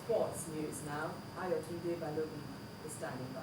sports news now. Ayotunde Balogun is standing by.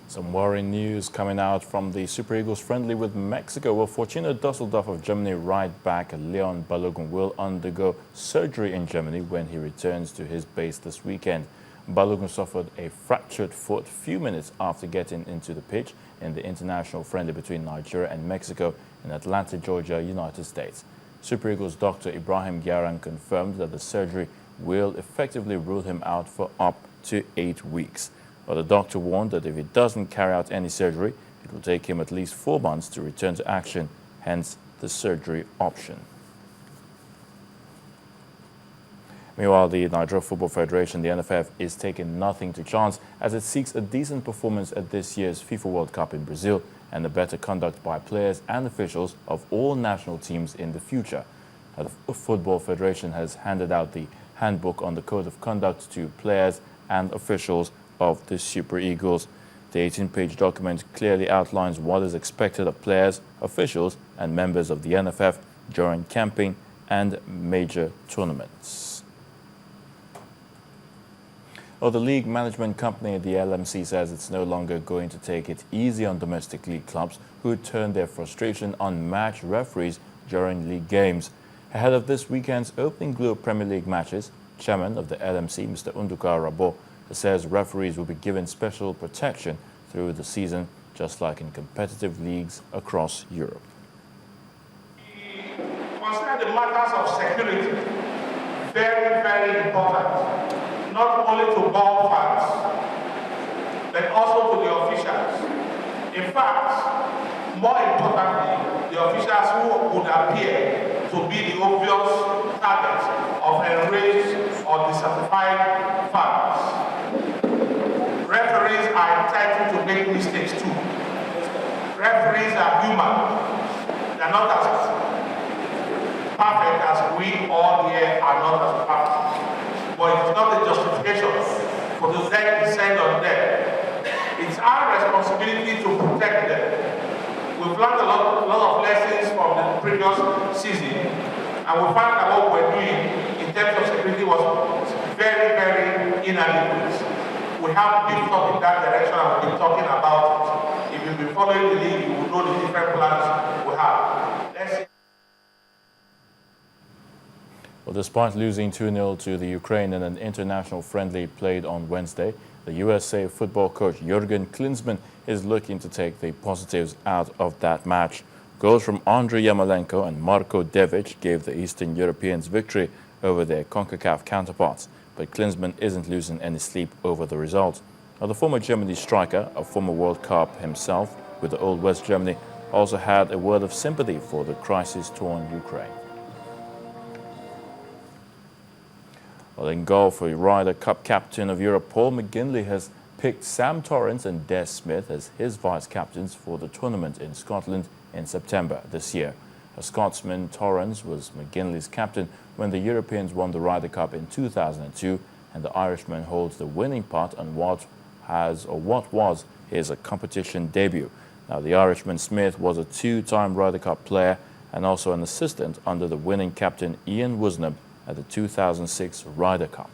Some worrying news coming out from the Super Eagles friendly with Mexico. Well, Fortuna Düsseldorf of Germany right back Leon Balogun will undergo surgery in Germany when he returns to his base this weekend. Balogun suffered a fractured foot few minutes after getting into the pitch in the international friendly between Nigeria and Mexico in Atlanta, Georgia, United States. Super Eagles Dr. Ibrahim Gyaran confirmed that the surgery will effectively rule him out for up to 8 weeks. But the doctor warned that if he doesn't carry out any surgery, it will take him at least 4 months to return to action, hence the surgery option. Meanwhile, the Nigeria Football Federation, the NFF, is taking nothing to chance as it seeks a decent performance at this year's FIFA World Cup in Brazil and a better conduct by players and officials of all national teams in the future. The Football Federation has handed out the handbook on the code of conduct to players and officials of the Super Eagles. The 18-page document clearly outlines what is expected of players, officials and members of the NFF during camping and major tournaments. Well, the league management company, the LMC, says it's no longer going to take it easy on domestic league clubs who turn their frustration on match referees during league games. Ahead of this weekend's opening Globe Premier League matches, chairman of the LMC, Mr. Unduka Rabo, says referees will be given special protection through the season, just like in competitive leagues across Europe. Consider the matters of security very, very important. Not only to ball fans, but also to the officials. In fact, more importantly, the officials who would appear to be the obvious targets of enraged or dissatisfied fans. Referees are entitled to make mistakes too. Referees are human. They are not as perfect as we all here are not as perfect. But it's not a justification for the descend on them. It's our responsibility to protect them. We've learned a lot of lessons from the previous season, and we found that what we're doing in terms of security was very, very inadequate. We have been thought in that direction, and we've been talking about it. If you've been following the league, you will know the different plans we have. Let's see. Well, despite losing 2-0 to the Ukraine in an international friendly played on Wednesday, the USA football coach Jurgen Klinsmann is looking to take the positives out of that match. Goals from Andriy Yarmolenko and Marko Devic gave the Eastern Europeans victory over their CONCACAF counterparts, but Klinsmann isn't losing any sleep over the result. Now, the former Germany striker, a former World Cup himself with the Old West Germany, also had a word of sympathy for the crisis-torn Ukraine. Well, in golf, a Ryder Cup captain of Europe, Paul McGinley, has picked Sam Torrance and Des Smith as his vice-captains for the tournament in Scotland in September this year. A Scotsman, Torrance was McGinley's captain when the Europeans won the Ryder Cup in 2002, and the Irishman holds the winning putt on what was his competition debut. Now, the Irishman Smith was a 2-time Ryder Cup player and also an assistant under the winning captain Ian Woosnam at the 2006 Ryder Cup.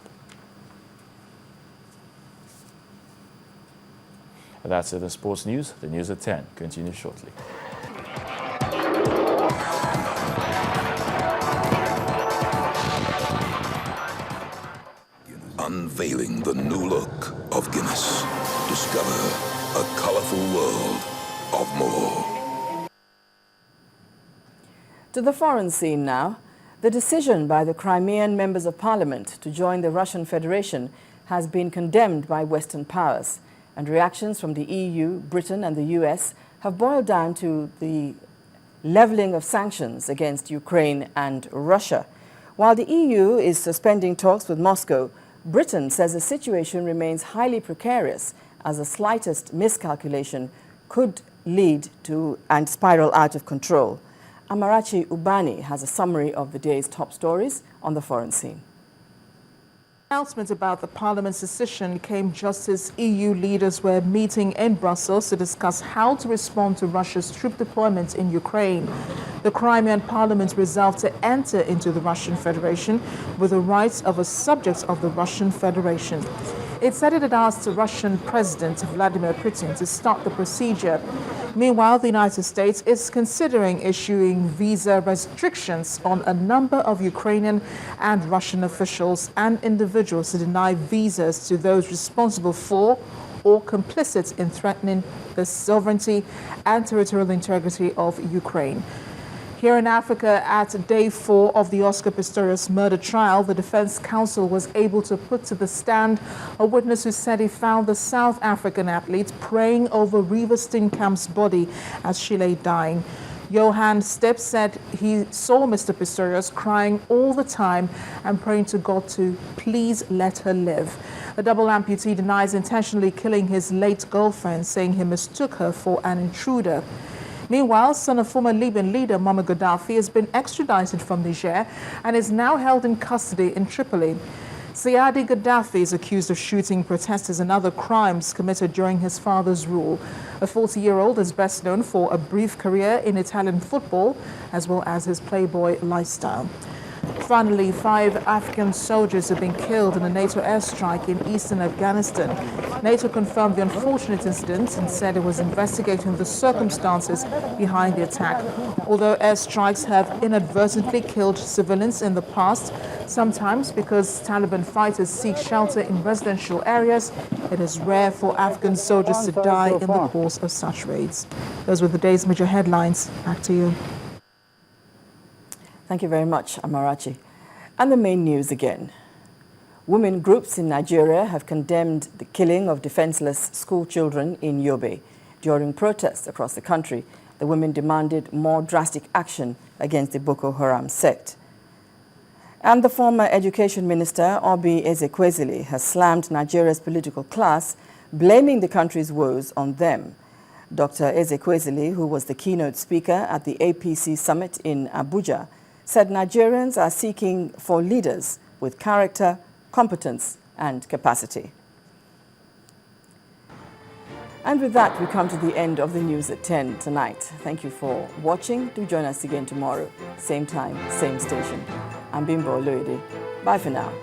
And that's it in sports news. The news at 10 continues shortly. Unveiling the new look of Guinness. Discover a colorful world of more. To the foreign scene now. The decision by the Crimean members of parliament to join the Russian Federation has been condemned by Western powers, and reactions from the EU, Britain and the US have boiled down to the leveling of sanctions against Ukraine and Russia. While the EU is suspending talks with Moscow, Britain says the situation remains highly precarious as the slightest miscalculation could lead to and spiral out of control. Amarachi Ubani has a summary of the day's top stories on the foreign scene. Announcement about the Parliament's decision came just as EU leaders were meeting in Brussels to discuss how to respond to Russia's troop deployment in Ukraine. The Crimean Parliament resolved to enter into the Russian Federation with the rights of a subject of the Russian Federation. It said it had asked the Russian President Vladimir Putin to start the procedure. Meanwhile, the United States is considering issuing visa restrictions on a number of Ukrainian and Russian officials and individuals to deny visas to those responsible for or complicit in threatening the sovereignty and territorial integrity of Ukraine. Here in Africa, at day 4 of the Oscar Pistorius murder trial, the defense counsel was able to put to the stand a witness who said he found the South African athlete praying over Reeva Steenkamp's body as she lay dying. Johan Stepp said he saw Mr. Pistorius crying all the time and praying to God to please let her live. The double amputee denies intentionally killing his late girlfriend, saying he mistook her for an intruder. Meanwhile, son of former Libyan leader Muammar Gaddafi has been extradited from Niger and is now held in custody in Tripoli. Ziadi Gaddafi is accused of shooting protesters and other crimes committed during his father's rule. The 40-year-old is best known for a brief career in Italian football, as well as his playboy lifestyle. Finally, 5 African soldiers have been killed in a NATO airstrike in eastern Afghanistan. NATO confirmed the unfortunate incident and said it was investigating the circumstances behind the attack. Although airstrikes have inadvertently killed civilians in the past, sometimes because Taliban fighters seek shelter in residential areas, it is rare for Afghan soldiers to die in the course of such raids. Those were the day's major headlines. Back to you. Thank you very much, Amarachi. And the main news again. Women groups in Nigeria have condemned the killing of defenseless school children in Yobe. During protests across the country, the women demanded more drastic action against the Boko Haram sect. And the former Education Minister, Obi Ezekwesili, has slammed Nigeria's political class, blaming the country's woes on them. Dr. Ezekwesili, who was the keynote speaker at the APC summit in Abuja, said Nigerians are seeking for leaders with character, competence, and capacity. And with that, we come to the end of the news at 10 tonight. Thank you for watching. Do join us again tomorrow. Same time, same station. I'm Bimbo Oloyede. Bye for now.